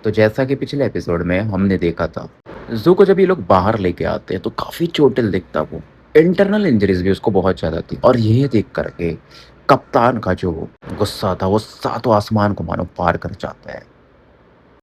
तो जैसा कि पिछले एपिसोड में हमने देखा था, ज़ू को जब ये लोग बाहर लेके आते हैं तो काफ़ी चोटिल दिखता वो। इंटरनल इंजरीज़ भी उसको बहुत ज़्यादा थी और ये देख कर के कप्तान का जो गुस्सा था वो सातों आसमान को मानो पार कर जाता है।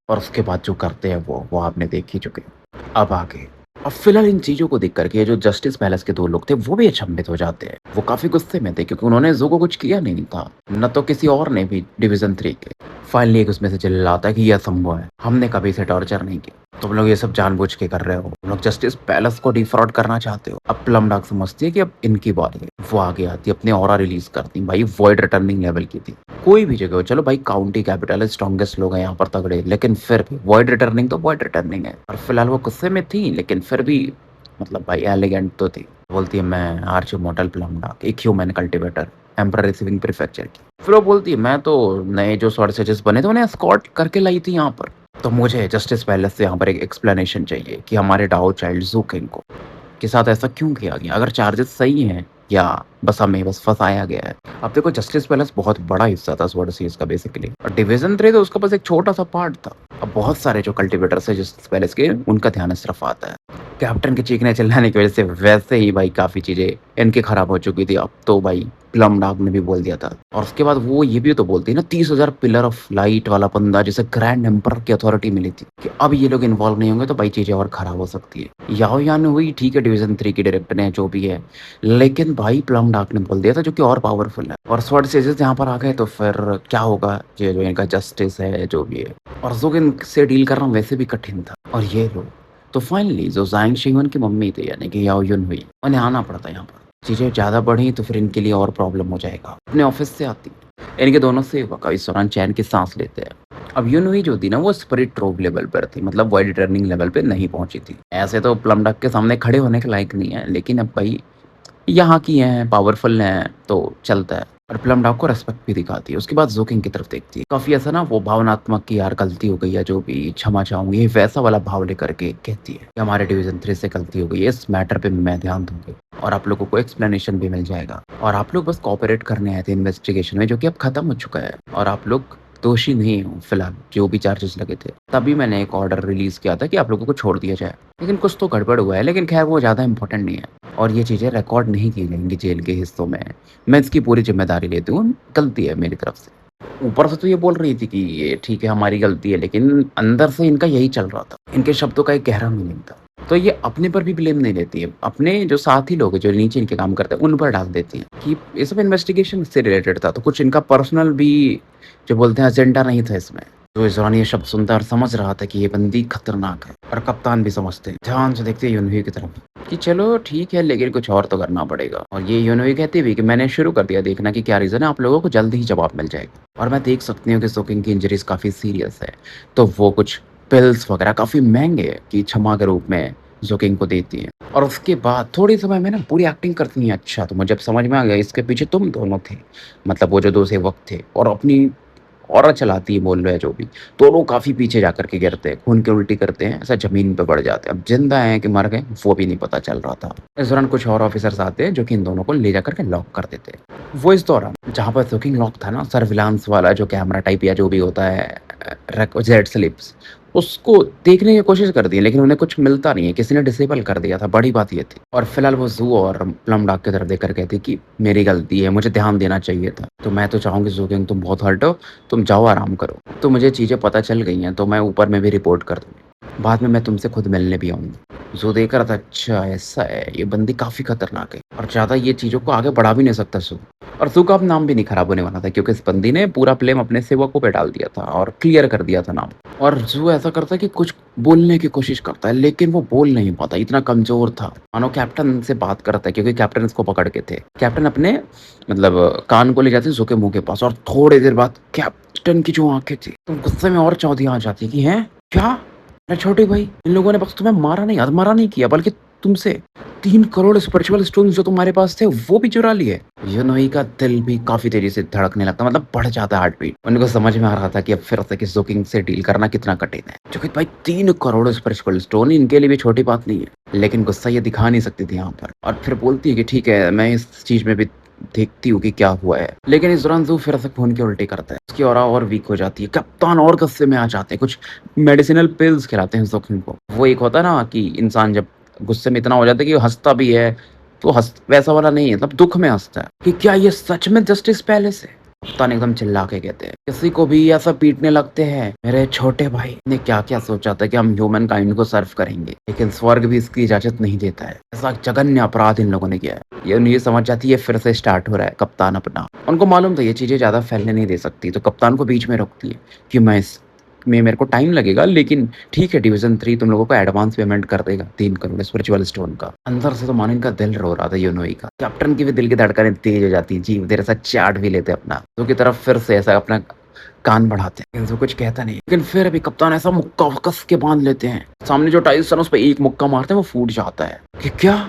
और उसके बाद जो करते हैं वो आपने देख ही चुके हैं। अब आगे, अब फिलहाल इन चीज़ों को देख कर के जो जस्टिस पैलेस के 2 लोग थे वो भी अचंभित हो जाते हैं। वो काफ़ी गुस्से में थे क्योंकि उन्होंने ज़ू को कुछ किया नहीं था, ना तो किसी और ने भी डिवीज़न 3 के। फाइनली एक उसमें से चिल्लाता है कि ये असंभव है, हमने कभी इसे टॉर्चर नहीं किया। तुम लोग ये सब जानबूझ के कर रहे हो, तुम लोग जस्टिस पैलेस को डिफ्रॉड करना चाहते हो। अब प्लम डॉग समझती है कि अब इनकी बारी है। वो आगे आती है, अपने ऑरा रिलीज करती, भाई वॉइड रिटर्निंग लेवल की थी। कोई भी जगह हो, चलो भाई काउंटी कैपिटल है, स्ट्रॉन्गेस्ट लोग हैं यहाँ पर तगड़े, लेकिन फिर भी वॉइड रिटर्निंग तो वॉइड रिटर्निंग है। और फिलहाल वो गुस्से में थी, लेकिन फिर भी मतलब भाई एलिगेंट तो थी। बोलती है मैं आर्च मॉडल प्लम डॉग, एक human cultivator, emperor receiving prefecture की। फिर वो बोलती है मैं तो नए जो सॉर्सेजेस बने थे उन्हें एस्कॉर्ट करके लाई थी यहाँ पर। तो मुझे जस्टिस पैलेस से यहाँ पर एक एक्सप्लेनेशन चाहिए कि हमारे डाओ चाइल्ड ज़ू किंग को के साथ ऐसा क्यों किया गया, अगर चार्जेस सही हैं या बस हमें बस फंसाया गया है। अब देखो जस्टिस पैलेस बहुत बड़ा हिस्सा था स्वॉर्ड सीरीज का बेसिकली, और डिवीजन 3 तो उसका बस एक छोटा सा पार्ट था। अब बहुत सारे जो कल्टिवेटर्स है जस्टिस पैलेस के, उनका ध्यान इस तरफ आता है। कैप्टन के चीखने चिल्लाने की वजह से वैसे ही भाई काफ़ी चीज़ें इनकी खराब हो चुकी थी। अब तो भाई प्लम डॉग ने भी बोल दिया था, और उसके बाद वो ये भी तो बोलती है ना, 30,000 पिलर ऑफ लाइट वाला बंदा जिसे ग्रैंड एम्पर की अथॉरिटी मिली थी, कि अब ये लोग इन्वॉल्व नहीं होंगे तो भाई चीज़ें और खराब हो सकती है। याओ यान हुई ठीक है, डिवीजन 3 की डायरेक्टर है जो भी है, लेकिन भाई प्लम डॉग ने बोल दिया था जो कि और पावरफुल है। और स्वॉर्ड सीरीज यहाँ पर आ गए तो फिर क्या होगा, ये जो इनका जस्टिस है जो भी है, और जोगिन से डील करना वैसे भी कठिन था। और ये लोग तो फाइनली जो ज़ांग शिवन की मम्मी थी यानी कि याओ युन हुई, उन्हें आना पड़ता यहाँ पर। चीज़ें ज़्यादा बढ़ी तो फिर इनके लिए और प्रॉब्लम हो जाएगा। अपने ऑफिस से आती है, इनके दोनों सेवक इस दौरान चैन की सांस लेते हैं। अब युन हुई जो थी ना वो स्पिरिट ट्रोव लेवल पर थी, मतलब वाइड रिटर्निंग लेवल पे नहीं पहुंची थी। ऐसे तो प्लम डक के सामने खड़े होने के लायक नहीं है, लेकिन अब भाई यहाँ की हैं, पावरफुल हैं तो चलता है। और प्लम डॉग को रिस्पेक्ट भी दिखाती है। उसके बाद जोकिंग की तरफ देखती है, काफ़ी ऐसा ना वो भावनात्मक की यार गलती हो गई है, जो भी क्षमा चाहूंगी वैसा वाला भाव लेकर के कहती है कि हमारे डिवीजन 3 से गलती हो गई है, इस मैटर पे मैं ध्यान दूंगी और आप लोगों को एक्सप्लेनेशन भी मिल जाएगा, और आप लोग बस कोऑपरेट करने आए थे इन्वेस्टिगेशन में जो कि अब खत्म हो चुका है, और आप लोग दोषी नहीं हो फिलहाल जो भी चार्जेस लगे थे। तभी मैंने एक ऑर्डर रिलीज किया था कि आप लोगों को छोड़ दिया जाए, लेकिन कुछ तो गड़बड़ हुआ है, लेकिन खैर वो ज़्यादा इंपॉर्टेंट नहीं है और ये चीज़ें रिकॉर्ड नहीं की जाएंगी जेल के हिस्सों में। मैं इसकी पूरी जिम्मेदारी लेती हूँ, गलती है मेरी तरफ से। ऊपर से तो ये बोल रही थी कि ये ठीक है हमारी गलती है, लेकिन अंदर से इनका यही चल रहा था, इनके शब्दों का एक गहरा मीनिंग था। तो ये अपने पर भी ब्लेम नहीं लेती है, अपने जो साथी लोग हैं जो नीचे इनके काम करते हैं उन पर डाल देती हैं कि ये सब इन्वेस्टिगेशन से रिलेटेड था, तो कुछ इनका पर्सनल भी जो बोलते हैं एजेंडा नहीं था इसमें। तो इस दौरान ये शब्द सुनता और समझ रहा था कि ये बंदी खतरनाक है, और कप्तान भी समझते हैं। ध्यान से देखते यूनवी की तरफ कि चलो ठीक है लेकिन कुछ और तो करना पड़ेगा। और ये यूनवी कहती भी कि मैंने शुरू कर दिया देखना कि क्या रीज़न है, आप लोगों को जल्द ही जवाब मिल जाएगा। और मैं देख सकती हूँ कि सोकिंग की इंजरीज काफ़ी सीरियस है, तो वो कुछ पिल्स वगैरह काफ़ी महंगे की क्षमा के रूप में जोकिंग को देती है। और उसके बाद थोड़ी समय में ना पूरी एक्टिंग करती हैं। अच्छा, तो मुझे अब समझ में आ गया इसके पीछे तुम दोनों थे, मतलब वो जो 2 सेवक थे, और अपनी औरत चलाती है बोल रहे हैं जो भी, दोनों काफ़ी पीछे जा कर के गिरते हैं, खून की उल्टी करते हैं, ऐसा ज़मीन पे पड़ जाते हैं। अब जिंदा हैं कि मर गए वो भी नहीं पता चल रहा था। इस दौरान कुछ और ऑफिसर्स आते हैं जो कि इन दोनों को ले जा कर के लॉक कर देते हैं। वो इस दौरान जहाँ पर सुकिंग लॉक था ना, सर्विलांस वाला जो कैमरा टाइप या जो भी होता है जेड स्लिप्स, उसको देखने की कोशिश कर दी, लेकिन उन्हें कुछ मिलता नहीं है, किसी ने डिसेबल कर दिया था, बड़ी बात ये थी। और फिलहाल वो जू और प्लम डॉग की तरफ देखकर कहती कि मेरी गलती है, मुझे ध्यान देना चाहिए था। तो मैं तो चाहूँगी जू किंग तुम बहुत हर्ट हो, तुम जाओ आराम करो। तो मुझे चीज़ें पता चल गई हैं, तो मैं ऊपर में भी रिपोर्ट कर दूँगी, बाद में मैं तुमसे खुद मिलने भी आऊँगी। जू देख रहा था, अच्छा ऐसा है, ये बंदी काफ़ी खतरनाक है और ज़्यादा ये चीज़ों को आगे बढ़ा भी नहीं सकता जू। और जू का अब नाम भी नहीं खराब होने वाला था, क्योंकि इस बंदी ने पूरा ब्लेम अपने सेवकों पे डाल दिया था और क्लियर कर दिया था नाम। और जू ऐसा करता है कि कुछ बोलने की कोशिश करता है, लेकिन वो बोल नहीं पाता, इतना कमज़ोर था। मानो कैप्टन से बात करता है, क्योंकि कैप्टन इसको पकड़ के थे। कैप्टन अपने मतलब कान को ले जाते हैं जू के मुँह के पास, और थोड़ी देर बाद कैप्टन की जो आँखें थी तो गुस्से में और चौधियाँ आ जाती है कि हैं क्या? अरे छोटे भाई, इन लोगों ने बस तुम्हें मारा नहीं, अधमरा नहीं किया, बल्कि तुमसे 3 करोड़ स्पिरिचुअल स्टोन्स जो तुम्हारे पास थे वो भी चुरा लिए। यूनोई का दिल भी काफ़ी तेज़ी से धड़कने लगता, मतलब बढ़ जाता है हार्ट बीट। उनको समझ में आ रहा था कि अब फिर से किस जोकिंग से डील करना कितना कठिन है, क्योंकि भाई 3 करोड़ स्पिरिचुअल स्टोन इनके लिए भी छोटी बात नहीं है। लेकिन गुस्सा ये दिखा नहीं सकती थी यहाँ पर, और फिर बोलती है कि ठीक है मैं इस चीज़ में भी देखती हूँ कि क्या हुआ है। लेकिन इस दौरान ज़ू फिर से खून की उल्टी करता है। उसकी ऑरा और वीक हो जाती है। कप्तान और गुस्से में आ जाते हैं। कुछ मेडिसिनल पिल्स खिलाते हैं जोखिम को। वो एक होता है ना कि इंसान जब गुस्से में इतना हो जाता है कि वो हँसता भी है, तो हँस वैसा वाला नहीं है, मतलब दुःख में हँसता है कि क्या ये सच में जस्टिस पैलेस है? कप्तान एकदम चिल्ला के कहते हैं, किसी को भी ऐसा पीटने लगते हैं। मेरे छोटे भाई ने क्या-क्या सोचा था कि हम ह्यूमन काइंड को सर्व करेंगे, लेकिन स्वर्ग भी इसकी इजाज़त नहीं देता है। ऐसा जघन्य अपराध इन लोगों ने किया है। ये समझ जाती है फिर से स्टार्ट हो रहा है कप्तान अपना। उनको मालूम था ये चीज़ें ज़्यादा फैलने नहीं दे सकती, तो कप्तान को बीच में रोकती है कि मैं इस में मेरे को टाइम लगेगा, लेकिन ठीक है, डिवीज़न 3 तुम लोगों को एडवांस पेमेंट कर देगा 3 करोड़ स्पिरिचुअल स्टोन का। अंदर से तो मानो इनका दिल रो रहा था यूनोई का। कैप्टन की भी दिल की धड़कनें तेज हो जाती हैं, जी देर साथ चाट भी लेते अपना। तो की तरफ फिर से ऐसा अपना कान बढ़ाते हैं, लेकिन वो कुछ कहता नहीं। लेकिन फिर भी कप्तान ऐसा मुक्का कस के बांध लेते हैं। सामने जो टाइल्स है उस पे एक मुक्का मारते हैं, वो फूट जाता है। कि क्या?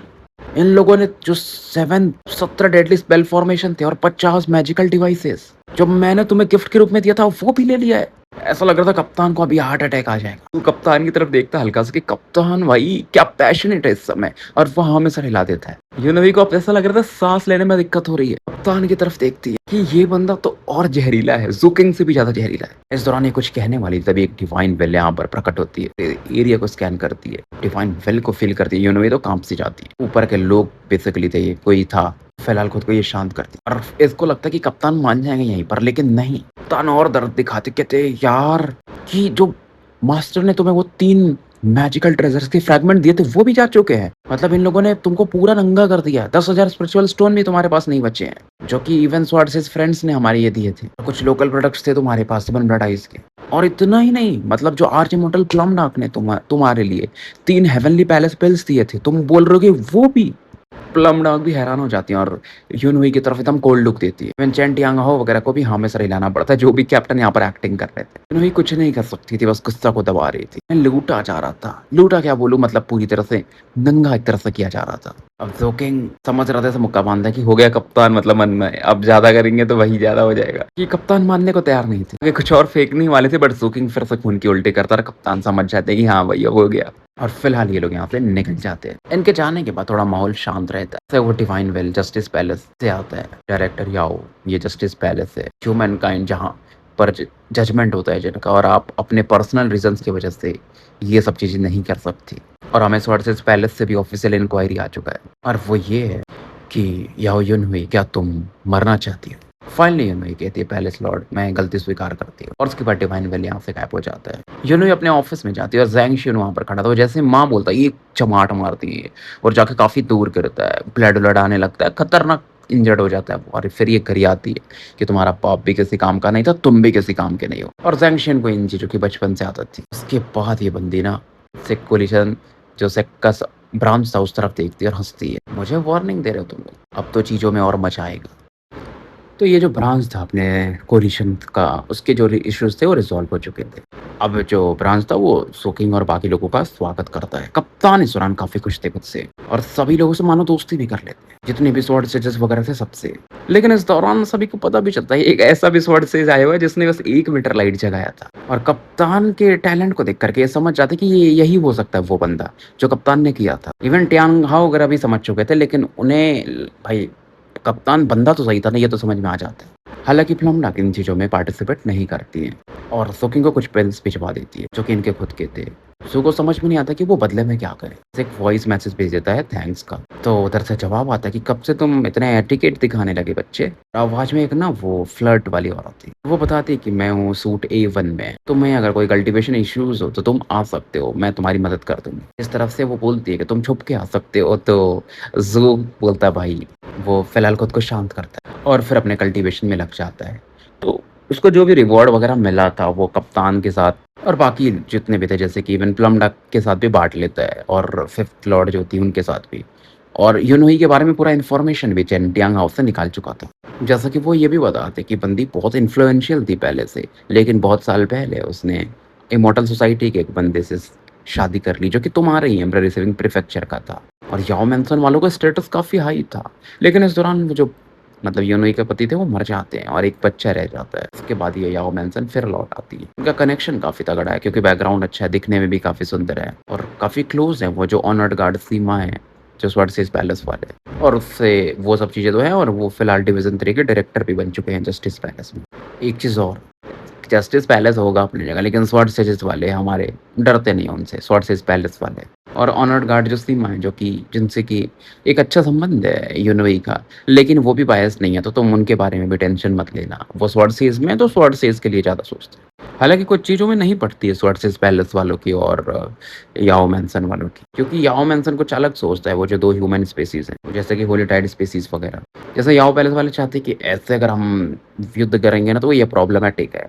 इन लोगों ने जो 17 डेडली स्पेल फॉर्मेशन थे और 50 मैजिकल डिवाइसेस जो मैंने तुम्हें गिफ्ट के रूप में दिया था, वो भी ले लिया है। ऐसा लग रहा था कप्तान को अभी हार्ट अटैक आ जाएगा। तो कप्तान की तरफ देखता हल्का सा कि कप्तान भाई क्या पैशनेट है इस समय, और वो हमेशा हिला देता है। यूनवी को अब ऐसा लग रहा था सांस लेने में दिक्कत हो रही है। कप्तान की तरफ देखती है कि ये बंदा तो और जहरीला है, जुकिंग से भी ज्यादा जहरीला है। इस दौरान ये कुछ कहने वाली तभी एक डिवाइन वेल यहाँ पर प्रकट होती है, एरिया को स्कैन करती है, डिवाइन वेल को फील करती है। यूनवी तो कांप सी जाती है। ऊपर के लोग बेसिकली थे, ये कोई था, फिलहाल खुद को ये शांत करती है और इसको लगता है कि कप्तान मान जाएंगे यहीं पर, लेकिन नहीं। कप्तान और दर्द दिखाते, कहते यार कि जो मास्टर ने तुम्हें वो 3 मैजिकल ट्रेजर्स के फ्रैगमेंट दिए थे वो भी जा चुके हैं। मतलब इन लोगों ने तुमको पूरा नंगा कर दिया। 10,000 स्पिरिचुअल स्टोन भी तुम्हारे पास नहीं बचे हैं, जो कि इवन स्वॉर्ड्स फ्रेंड्स ने हमारे ये दिए थे। कुछ लोकल प्रोडक्ट्स थे तुम्हारे पास, सेवन ब्लड आइज के। और इतना ही नहीं, मतलब जो आर्च इमॉर्टल प्लम डार्क ने तुम्हारे लिए 3 हेवनली पैलेस पिल्स दिए थे, तुम बोल रहे हो कि वो भी। प्लम डॉग भी हैरान हो जाती हैं और यूनहुई की तरफ एकदम कोल्ड लुक देती है। इवन चैन टियांग हो वगैरह को भी हमेशा हिलाना पड़ता है, जो भी कैप्टन यहाँ पर एक्टिंग कर रहे थे। यूनहुई कुछ नहीं कर सकती थी, बस गुस्सा को दबा रही थी। मैं लूटा जा रहा था, लूटा क्या बोलूं, मतलब पूरी तरह से नंगा एक तरह से किया जा रहा था। अब जोकिंग समझ रहा था, ऐसा मुक्का बांधा कि हो गया कप्तान, मतलब मन में अब ज्यादा करेंगे तो वही ज्यादा हो जाएगा। कि कप्तान मानने को तैयार नहीं थे, क्योंकि कुछ और फेंकने वाले थे, बट जोकिंग फिर से खून की उल्टी करता रहा। कप्तान समझ जाते हैं कि हाँ भैया हो गया, और फिलहाल ये लोग यहाँ से निकल जाते हैं। इनके जाने के बाद थोड़ा माहौल शांत रहता है। वो डिवाइन वेल जस्टिस पैलेस से आता है। डायरेक्टर याओ, ये जस्टिस पैलेस है, ह्यूमन काइंड जहाँ पर जजमेंट होता है जिनका, और आप अपने पर्सनल रीजंस की वजह से ये सब चीजें नहीं कर सकती। और हमें वर्सेस पैलेस से भी ऑफिशियल इंक्वायरी आ चुका है, और वो ये है कि याओ युन हुई, क्या तुम मरना चाहती हो? फाइनली यूनोई कहती है, पैलेस लॉर्ड मैं गलती स्वीकार करती हूँ। और उसके बाद डिवाइन वेल यहाँ से गायब हो जाता है। यूनोई अपने ऑफिस में जाती है और जैंग शिन वहाँ पर खड़ा था। वो जैसे माँ बोलता है, ये चमाट मारती है और जाके काफी दूर गिरता है, ब्लड व्लड आने लगता है, खतरनाक इंजर्ड हो जाता है वो। और फिर ये करी आती है कि तुम्हारा बाप भी किसी काम का नहीं था, तुम भी किसी काम के नहीं हो। और जैंग शिन को इन चीजों की बचपन से आदत थी। उसके बाद ये बंदी ना सिक कोलिशन जो सेक का ब्रांच था उस तरफ देखती है और हंसती है, मुझे वार्निंग दे रहे हो तुम लोग, अब तो चीजों में और मजा आएगा। तो ये जो ब्रांच था अपने कोलिशन का, उसके जो इश्यूज थे वो रिजॉल्व हो चुके थे। अब जो ब्रांच था वो सोकिंग और बाकी लोगों का स्वागत करता है। कप्तान इस दौरान काफी खुश थे खुद से, और सभी लोगों से मानो दोस्ती भी कर लेते हैं, जितने भी स्वॉर्ड सेजेस वगैरह थे सबसे। लेकिन इस दौरान सभी को पता भी चलता है एक ऐसा भी स्वॉर्ड सेज आया हुआ है जिसने बस 1 मीटर लाइट जगाया था। और कप्तान के टैलेंट को देख करके ये समझ जाते कि ये यही हो सकता है वो बंदा जो कप्तान ने किया था। इवन टियांग हाओ वगैरह भी समझ चुके थे, लेकिन उन्हें भाई कप्तान बंदा तो सही था ना, ये तो समझ में आ जाता है। हालांकि फ्लमडाक इन चीज़ों में पार्टिसिपेट नहीं करती हैं और सोकिंग को कुछ पेल्स भिजवा देती है जो कि इनके खुद के थे। सो को समझ में नहीं आता कि वो बदले में क्या करे। एक वॉइस मैसेज भेज देता है थैंक्स का। तो उधर से जवाब आता है कि कब से तुम इतने एटिकेट दिखाने लगे बच्चे। आवाज में एक ना वो फ्लर्ट वाली औरत थी। वो बताती है कि मैं हूँ सूट A1 में, तुम्हें अगर कोई कल्टीवेशन इश्यूज हो तो तुम आ सकते हो, मैं तुम्हारी मदद कर दूंगी। इस तरफ से वो बोलती है कि तुम छुप के आ सकते हो। तो जू बोलता है भाई, वो फिलहाल खुद को शांत करता है और फिर अपने कल्टीवेशन में लग जाता है। तो उसको जो भी रिवॉर्ड वगैरह मिला था वो कप्तान के साथ और बाकी जितने भी थे, जैसे कि इवन प्लम डक के साथ भी बांट लेता है, और फिफ्थ लॉर्ड जो थी उनके साथ भी। और यूनोई के बारे में पूरा इन्फॉर्मेशन भी चैन टियांग हाउस से निकाल चुका था। जैसा कि वो ये भी बताते कि बंदी बहुत इन्फ्लुएंशियल थी पहले से, लेकिन बहुत साल पहले उसने इमोर्टल सोसाइटी के एक बंदे से शादी कर ली जो कि तुम्हारे ही एम्परर रिसीविंग प्रीफेक्चर का था। और याओ मेंसन वालों का स्टेटस काफ़ी हाई था, लेकिन इस दौरान वो जो मतलब यूनोई के पति थे वो मर जाते हैं और एक बच्चा रह जाता है। उसके बाद ये याओ मेंसन फिर लौट आती है। उनका कनेक्शन काफ़ी तगड़ा है क्योंकि बैकग्राउंड अच्छा है, दिखने में भी काफ़ी सुंदर है और काफ़ी क्लोज है। वो जो ऑनर्ड गार्ड सीमा है जो स्वर्डसेज पैलेस वाले हैं। और उससे वो सब चीज़ें तो हैं और वो फिलहाल डिवीज़न 3 के डायरेक्टर भी बन चुके हैं जस्टिस पैलेस में। एक चीज़ और, जस्टिस पैलेस होगा अपनी जगह, लेकिन स्वॉर्डसेजेस वाले हमारे डरते नहीं हैं उनसे, स्वॉर्डसेज पैलेस वाले। और ऑनर्ड गार्ड जो सीमा है, जो कि जिनसे कि एक अच्छा संबंध है यूएनओई का, लेकिन वो भी बायस नहीं है, तो तुम उनके बारे में भी टेंशन मत लेना। वो स्वॉर्डसेज में हैं, तो स्वॉर्डसेज के लिए ज़्यादा सोचते हैं। हालाँकि कुछ चीज़ों में नहीं पड़ती है स्वॉर्डसेज पैलेस वालों की और याओ मैनसन वालों की, क्योंकि याओ मैनसन कुछ अलग सोचता है, वो जो 2 ह्यूमन स्पेसीज़ हैं, जैसे कि होली टाइड स्पेसीज़ वगैरह। जैसे याओ पैलेस वाले चाहते हैं कि ऐसे अगर हम युद्ध करेंगे ना, तो ये प्रॉब्लमैटिक है।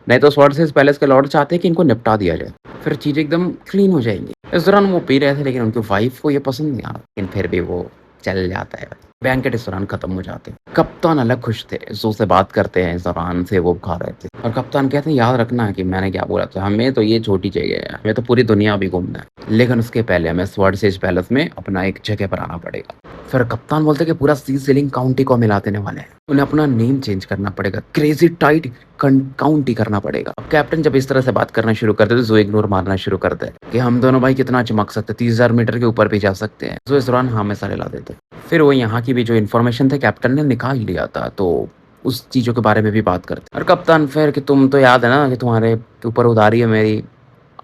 नहीं तो स्वॉर्डसेज पैलेस के लॉर्ड चाहते हैं कि इनको निपटा दिया जाए, फिर चीज़ें एकदम क्लीन हो जाएँगी। इस दौरान वो पी रहे थे, लेकिन उनकी वाइफ़ को ये पसंद नहीं आ रहा, लेकिन फिर भी वो चल जाता है। बैंकेट इस दौरान खत्म हो जाते हैं। कप्तान अलग खुश थे, ज़ू से बात करते हैं, इस दौरान से वो खा रहे थे और कप्तान कहते हैं याद रखना कि मैंने क्या बोला था, हमें तो ये छोटी जगह है, हमें तो पूरी दुनिया भी घूमना है, लेकिन उसके पहले हमें स्वॉर्डसेज पैलेस में अपना एक जगह बनाना पड़ेगा। फिर कप्तान बोलते हैं कि पूरा सीज़िलिंग काउंटी को मिला देने वाले हैं, उन्हें अपना नेम चेंज करना पड़ेगा, क्रेज़ी टाइड काउंटी करना पड़ेगा। अब कैप्टन जब इस तरह से बात करना शुरू करते, तो ज़ू इग्नोर मारना शुरू करते हैं कि हम दोनों भाई कितना चमक सकते हैं, 30,000 मीटर के ऊपर भी जा सकते हैं। ज़ू इस दौरान हाँ में सारे ला देते। फिर वो यहाँ की भी जो इन्फॉर्मेशन थे कैप्टन ने निकाल लिया था, तो उस चीज़ों के बारे में भी बात करते। और कप्तान फिर कि तुम तो याद है ना कि तुम्हारे ऊपर उधारी है मेरी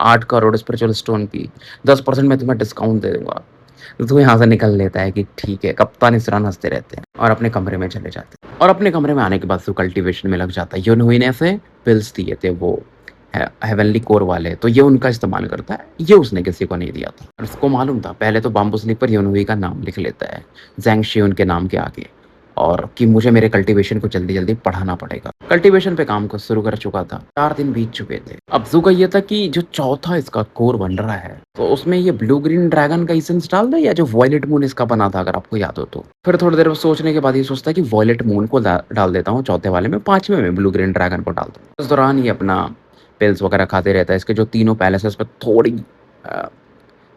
8 करोड़ स्पिरिचुअल स्टोन की, 10% मैं तुम्हें डिस्काउंट दे दूँगा। तो यहाँ से निकल लेता है कि ठीक है। कप्तान इस दौरान हँसते रहते हैं और अपने कमरे में चले जाते हैं। और अपने कमरे में आने के बाद वो कल्टीवेशन में लग जाता है। यूएनओई ने ऐसे पिल्स दिए थे वो हेवनली कोर वाले, तो ये उनका इस्तेमाल करता है। ये उसने किसी को नहीं दिया था और उसको मालूम था। पहले तो बाम्बू स्लीप पर यूएनओई का नाम लिख लेता है ज़ैंग शियुन के नाम के आगे, और कि मुझे मेरे कल्टीवेशन को जल्दी-जल्दी बढ़ाना पड़ेगा। कल्टीवेशन पे काम को शुरू कर चुका था। 4 दिन बीत चुके थे। अब ज़ू का ये था कि जो चौथा इसका कोर बन रहा है, तो उसमें ये ब्लू ग्रीन ड्रैगन का एसेंस डाल दे या जो वॉयलेट मून इसका बना था, अगर आपको याद हो तो। फिर थोड़ी देर सोचने के बाद ये सोचता है कि वॉयलेट मून को डाल देता हूँ चौथे वाले में, 5वें में ब्लू ग्रीन ड्रैगन को डाल दूँ। उस दौरान ये अपना पिल्स वगैरह खाते रहता है। इसके जो तीनों पैलेस है, उस पे थोड़ी अ,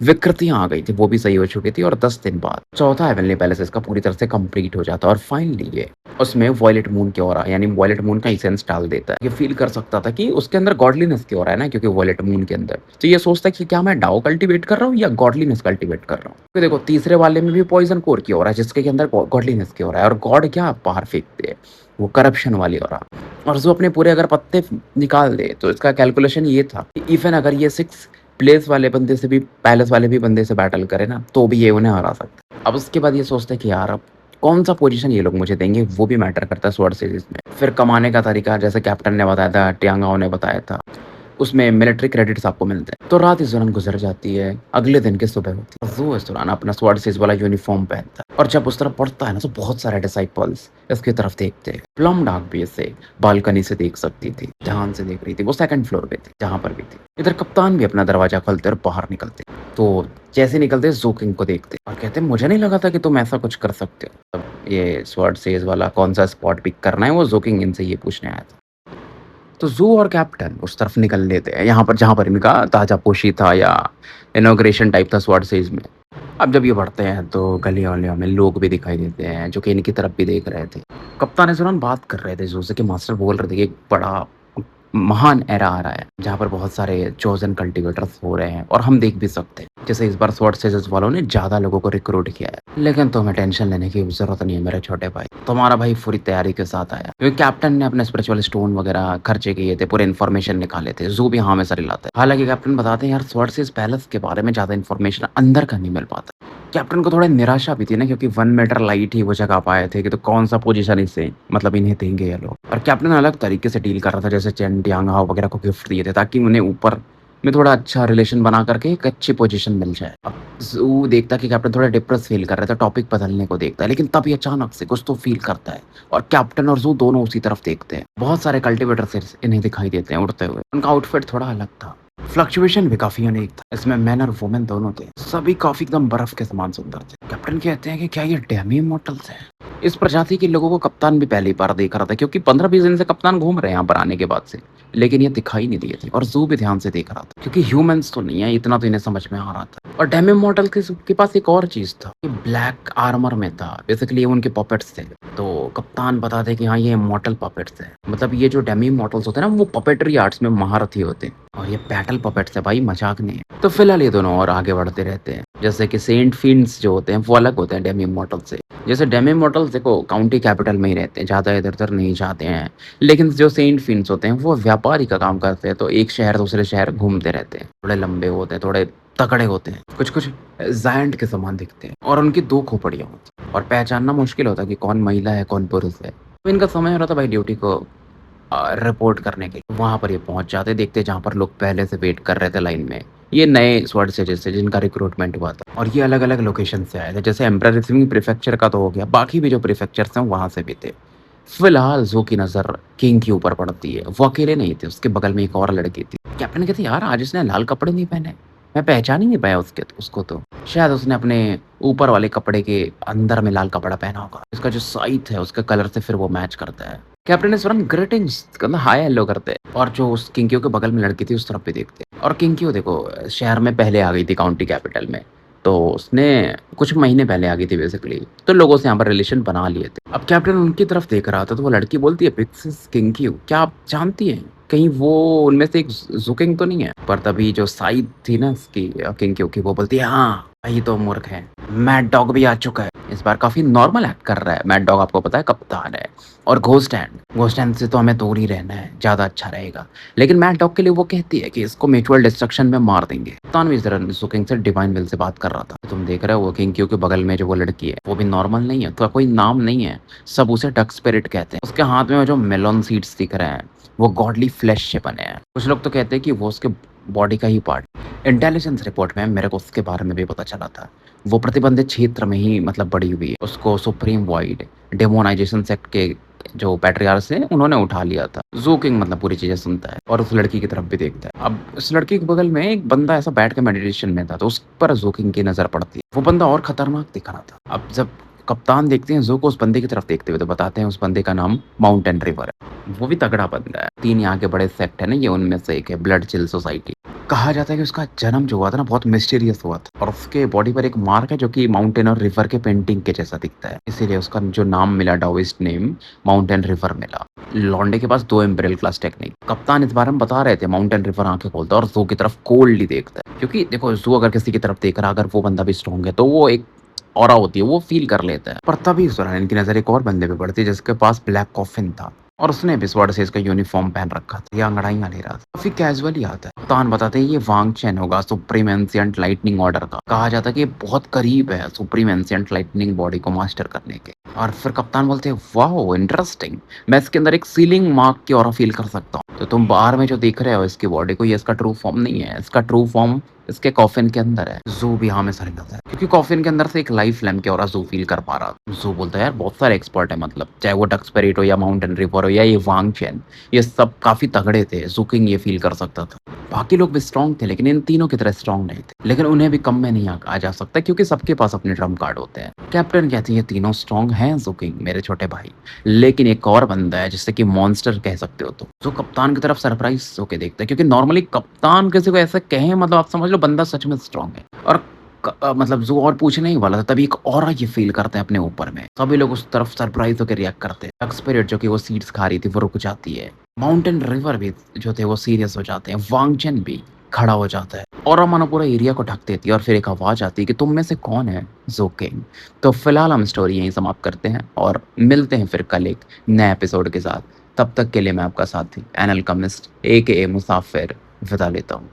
विकृतियाँ आ गई थी, वो भी सही हो चुकी थी और 10 दिन बाद चौथा हेवनली पैलेस इसका पूरी तरह से कंप्लीट हो जाता है और फाइनली ये उसमें वॉयलेट मून की ऑरा यानी वॉयलेट मून का एसेंस डाल देता है। ये फील कर सकता था कि उसके अंदर गॉडलीनेस की ऑरा है ना, क्योंकि वॉयलेट मून के अंदर। तो ये सोचता है कि क्या मैं डाओ कल्टीवेट कर रहा हूँ या गॉडलीनेस कल्टीवेट कर रहा हूँ। तो देखो तीसरे वाले में भी पॉइजन कोर की ऑरा है, जिसके अंदर गॉडलीनेस की ऑरा है, और गॉड क्या बाहर फेंकते हैं, वो करप्शन वाली ऑरा। और जो अपने पूरे अगर पत्ते निकाल दे, तो इसका कैलकुलेशन ये था कि इवन अगर ये 6 प्लेस वाले बंदे से भी, पैलेस वाले भी बंदे से बैटल करे ना, तो भी ये उन्हें हरा सकता है। अब उसके बाद ये सोचता है कि यार अब कौन-सा पोज़ीशन ये लोग मुझे देंगे, वो भी मैटर करता है स्वॉर्ड सीरीज़ में। फिर कमाने का तरीका जैसे कैप्टन ने बताया था, टियांगाओ ने बताया था, उसमें मिलिट्री क्रेडिट्स आपको मिलते हैं। तो रात इस दौरान गुज़र जाती है, अगले दिन की सुबह होती है। ज़ू इस दौरान अपना स्वॉर्ड सीरीज़ वाला यूनिफ़ॉर्म पहनता है और जब उस तरफ बढ़ता है ना, तो बहुत सारे डिसाइपल्स इसकी तरफ देखते हैं। प्लम डार्क भी इसे बालकनी से देख सकती थी, ध्यान से देख रही थी। वो 2nd फ्लोर पे थी, जहाँ पर भी थी। इधर कप्तान भी अपना दरवाज़ा खोलते और बाहर निकलते। तो जैसे निकलते ज़ू किंग को देखते और कहते मुझे नहीं लगा था कि तुम ऐसा कुछ कर सकते हो। तब ये स्वॉर्ड सीरीज़ वाला कौन-सा स्पॉट पिक करना है, वो ज़ू किंग इनसे ये पूछने आया था। तो ज़ू और कैप्टन उस तरफ निकल लेते हैं, यहाँ पर जहाँ पर इनका ताज़ापोशी था या इनॉग्रेशन टाइप था स्वॉर्ड सीरीज़ में। अब जब ये बढ़ते हैं तो गलियों-वलियों में लोग भी दिखाई देते हैं, जो कि इनकी तरफ भी देख रहे थे। कप्तान इस दौरान बात कर रहे थे ज़ू से कि मास्टर बोल रहे थे कि एक बड़ा महान एरा आ रहा है, जहाँ पर बहुत सारे चोज़न कल्टीवेटर्स हो रहे हैं और हम देख भी सकते हैं। जैसे इस बार स्वॉर्ड सीरीज़ वालों ने ज़्यादा लोगों को रिक्रूट किया है। लेकिन तुम्हें टेंशन लेने की ज़रूरत नहीं है मेरे छोटे भाई। तुम्हारा भाई पूरी तैयारी के साथ आया। क्योंकि कैप्टन ने अपने स्पिरिचुअल स्टोन वगैरह खर्चे किए थे, पूरे इन्फॉर्मेशन निकाले थे। ज़ू भी हाँ में सर हिलाता है। हालाँकि कैप्टन बताते हैं यार स्वॉर्ड सीरीज़ पैलेस के बारे में ज़्यादा इन्फॉर्मेशन अंदर का नहीं मिल पाता। कैप्टन को थोड़ा निराशा भी थी ना, क्योंकि 1 मीटर लाइट ही वो जगह पाए थे कि तो कौन-सा पोज़ीशन इसे मतलब इन्हें देंगे ये लोग। और कैप्टन अलग तरीके से डील कर रहा था, जैसे चेन टियांगहाओ वगैरह को गिफ्ट दिए थे ताकि उन्हें ऊपर में थोड़ा अच्छा रिलेशन बना करके एक अच्छी पोज़ीशन मिल जाए। अब ज़ू देखता है कि कैप्टन थोड़ा डिप्रेस फ़ील कर रहा था, टॉपिक बदलने को देखता है, लेकिन तभी अचानक से कुछ तो फ़ील करता है और कैप्टन और ज़ू दोनों उसी तरफ देखते हैं। बहुत सारे कल्टीवेटर्स इन्हें दिखाई देते हैं उड़ते हुए। उनका आउटफिट थोड़ा अलग था। फ्लक्चुएशन भी काफ़ी यूनिक था। इसमें मैन और वुमेन दोनों थे। सभी काफ़ी एकदम बर्फ के समान सुंदर थे। कैप्टन कहते हैं कि क्या ये डेमी इमॉर्टल्स हैं? इस प्रजाति के लोगों को कप्तान भी पहली बार देख रहा था, क्योंकि 15-20 दिन से कप्तान घूम रहे हैं यहाँ पर आने के बाद से। लेकिन ये दिखाई नहीं दिए थे और ज़ू भी ध्यान से देख रहा था क्योंकि ह्यूमन्स तो नहीं है, इतना तो इन्हें समझ में आ रहा था। और डेमी मॉडल के पास एक और चीज़ था, ये ब्लैक आर्मर में था, बेसिकली ये उनके पपेट्स थे। तो कप्तान बताते कि हाँ, ये इmmortal पपेट्स हैं। मतलब ये जो डेमी मॉडल्स होते हैं ना, वो पपेटरी आर्ट्स में महारथी होते हैं और ये बैटल पपेट्स है भाई, मजाक नहीं है। तो फिलहाल ये दोनों और आगे बढ़ते रहते हैं। जैसे कि सेंट फिन्स जो होते हैं वो अलग होते हैं डेमी मॉडल से। जैसे डेमी मॉडल्स देखो काउंटी कैपिटल में ही रहते हैं, ज़्यादा इधर-उधर नहीं जाते हैं। लेकिन जो सेंट फिन्स होते हैं वो व्यापारी का काम करते हैं, तो एक शहर दूसरे शहर घूमते रहते हैं। थोड़े लंबे होते हैं, थोड़े तगड़े होते हैं, कुछ-कुछ जायंट के समान दिखते हैं और उनकी 2 खोपड़ियाँ होती हैं और पहचानना मुश्किल होता है कि कौन महिला है, कौन पुरुष है। तो इनका समय हो रहा था भाई ड्यूटी को रिपोर्ट करने के लिए। वहाँ पर ये पहुँच जाते, देखते जहाँ पर लोग पहले से वेट कर रहे थे लाइन में। ये नए स्वॉर्ड सेजर्स थे जिनका रिक्रूटमेंट हुआ था और ये अलग-अलग लोकेशन से आए थे। जैसे एम्परर रिसीविंग प्रीफेक्चर का तो हो गया, बाकी भी जो प्रीफेक्चर्स हैं वहाँ से भी थे। फिलहाल ज़ो की नज़र किंग के ऊपर पड़ती है। वो अकेले नहीं थे, उसके बगल में एक और लड़की थी। कैप्टन कहती यार आज इसने लाल कपड़े नहीं पहने। मैं पहचान ही नहीं पाया उसको तो। शायद उसने अपने ऊपर वाले कपड़े के अंदर में लाल कपड़ा पहना होगा। इसका जो साइज़ है उसके कलर से फिर वो मैच करता है। कैप्टन इज़ वन ग्रीटिंग्स मतलब हाय हेलो करते हैं और जो उस किंकियो के बगल में लड़की थी उस तरफ भी देखते हैं। और किंकियो देखो शहर में पहले आ गई थी काउंटी कैपिटल में। तो उसने कुछ महीने पहले आ गई थी बेसिकली, तो लोगों से यहाँ पर रिलेशन बना लिए थे। अब कैप्टन उनकी तरफ देख रहा था तो वो लड़की बोलती है पिक्सिस किंकियो, क्या आप जानती हैं? कहीं वो उनमें से एक ज़ुकिंग तो नहीं है? पर तभी जो साइड थी ना इसकी किंकियो की वो बोलती है हाँ, वही तो मूर्ख है। मैड डॉग भी आ चुका है। इस बार काफ़ी नॉर्मल एक्ट कर रहा है। मैड डॉग आपको पता है कप्तान है और घोस्ट हैंड से तो हमें दूर ही रहना है, ज़्यादा अच्छा रहेगा। लेकिन मैड डॉग के लिए वो कहती है कि इसको म्यूचुअल डिस्ट्रक्शन में मार देंगे। तानवी इस तरह सुकिंग से डिवाइन विल से बात कर रहा था। तुम देख रहे हो वो किंग क्यू के बगल में जो वो लड़की है वो भी नॉर्मल नहीं है, तो कोई नाम नहीं है, सब उसे डक स्पिरिट कहते हैं। उसके हाथ में जो मेलन सीड्स दिख रहे हैं वो गॉडली फ्लैश से बने हैं। कुछ लोग तो कहते हैं कि वो उसके बॉडी का ही पार्ट। इंटेलिजेंस रिपोर्ट में मेरे को उसके बारे में भी पता चला था। वो प्रतिबंधित क्षेत्र में ही मतलब बड़ी हुई है। उसको सुप्रीम वाइड डेमोनाइजेशन सेक्ट के जो पैट्रियार्स हैं उन्होंने उठा लिया था। ज़ू किंग मतलब पूरी चीज़ें सुनता है और उस लड़की की तरफ भी देखता है। अब उस लड़की के बगल में एक बंदा ऐसा बैठ के मेडिटेशन में था तो उस पर ज़ू किंग की नज़र पड़ती है। वो बंदा और खतरनाक दिख रहा था। अब जब कप्तान देखते हैं ज़ू को उस बंदे की तरफ देखते हुए तो बताते हैं उस बंदे का नाम माउंटेन रिवर है। वो भी तगड़ा बंदा है। 3 यहाँ के बड़े सेक्ट है ना, ये उनमें से एक है, ब्लड चिल सोसाइटी। कहा जाता है कि उसका जन्म जो हुआ था ना बहुत मिस्टीरियस हुआ था और उसके बॉडी पर एक मार्क है जो कि माउंटेन और रिवर के पेंटिंग के जैसा दिखता है, इसीलिए उसका जो नाम मिला डाओइस्ट नेम माउंटेन रिवर मिला। लॉन्डे के पास 2 इम्पीरियल क्लास टेक्निक। कप्तान इस बारे में बता रहे थे माउंटेन रिवर आंखें खोलता है और ज़ू की तरफ कोल्डली देखता है क्योंकि देखो ज़ू अगर किसी की तरफ देख रहा, अगर वो बंदा भी स्ट्रॉन्ग है तो वो एक ऑरा होती है, वो फील कर लेता है। पर तभी इस दौरान इनकी नजर एक और बंदे पे पड़ती है जिसके पास ब्लैक कॉफिन था और उसने भी स्वॉर्ड से इसका यूनिफॉर्म पहन रखा था। ये अंगड़ाइयां ले रहा था, काफी कैजुअली आता है। तान बताते हैं ये वांग चैन होगा सुप्रीम एंशिएंट लाइटनिंग ऑर्डर का। कहा जाता है कि ये बहुत करीब है सुप्रीम एंशिएंट लाइटनिंग बॉडी को मास्टर करने के। और फिर कप्तान बोलते हैं वाओ इंटरेस्टिंग, मैं इसके अंदर एक सीलिंग मार्क की ऑरा फील कर सकता हूँ। तो तुम बाहर में जो देख रहे हो इसकी बॉडी को, ये इसका ट्रू फॉर्म नहीं है, इसका ट्रू फॉर्म इसके कॉफिन के अंदर है। ज़ू भी हाँ में सर हिलाता है क्योंकि कॉफिन के अंदर से एक लाइफ लैम्प की ऑरा ज़ू फील कर पा रहा। ज़ू बोलता है यार बहुत सारे एक्सपर्ट है, मतलब चाहे वो डक स्पिरिट हो या माउंटेन रिवर हो या ये वांग चैन, ये सब काफी तगड़े थे। ज़ू किंग ये फील कर सकता था। बाकी लोग भी स्ट्रॉन्ग थे लेकिन इन तीनों की तरह स्ट्रॉन्ग नहीं थे। लेकिन उन्हें भी कम में नहीं आ जा सकता क्योंकि सबके पास अपने ट्रम्प कार्ड होते हैं। कैप्टन कहती है ये तीनों स्ट्रॉन्ग हैं ज़ू किंग मेरे छोटे भाई, लेकिन एक और बंदा है जिससे कि मॉन्स्टर कह सकते हो। तो जो कप्तान की तरफ सरप्राइज होके देखता है क्योंकि नॉर्मली कप्तान किसी को ऐसा कहे मतलब आप समझ लो बंदा सच में स्ट्रॉन्ग है। और मतलब ज़ू और पूछने ही वाला था तभी एक ऑरा ये फील करते हैं अपने ऊपर में। सभी लोग उस तरफ सरप्राइज होकर रिएक्ट करते हैं। डक स्पिरिट जो कि वो सीड्स खा रही थी वो रुक जाती है। माउंटेन रिवर भी जो थे वो सीरियस हो जाते हैं। वांगचेन भी खड़ा हो जाता है और मानो पूरा एरिया को ढक देती है और फिर एक आवाज आती है कि तुम में से कौन है ज़ू किंग। तो फिलहाल हम स्टोरी यहीं समाप्त करते हैं और मिलते हैं फिर कल एक नए एपिसोड के साथ। तब तक के लिए मैं आपका साथी एन अल्केमिस्ट AKA मुसाफिर विदा लेता हूँ।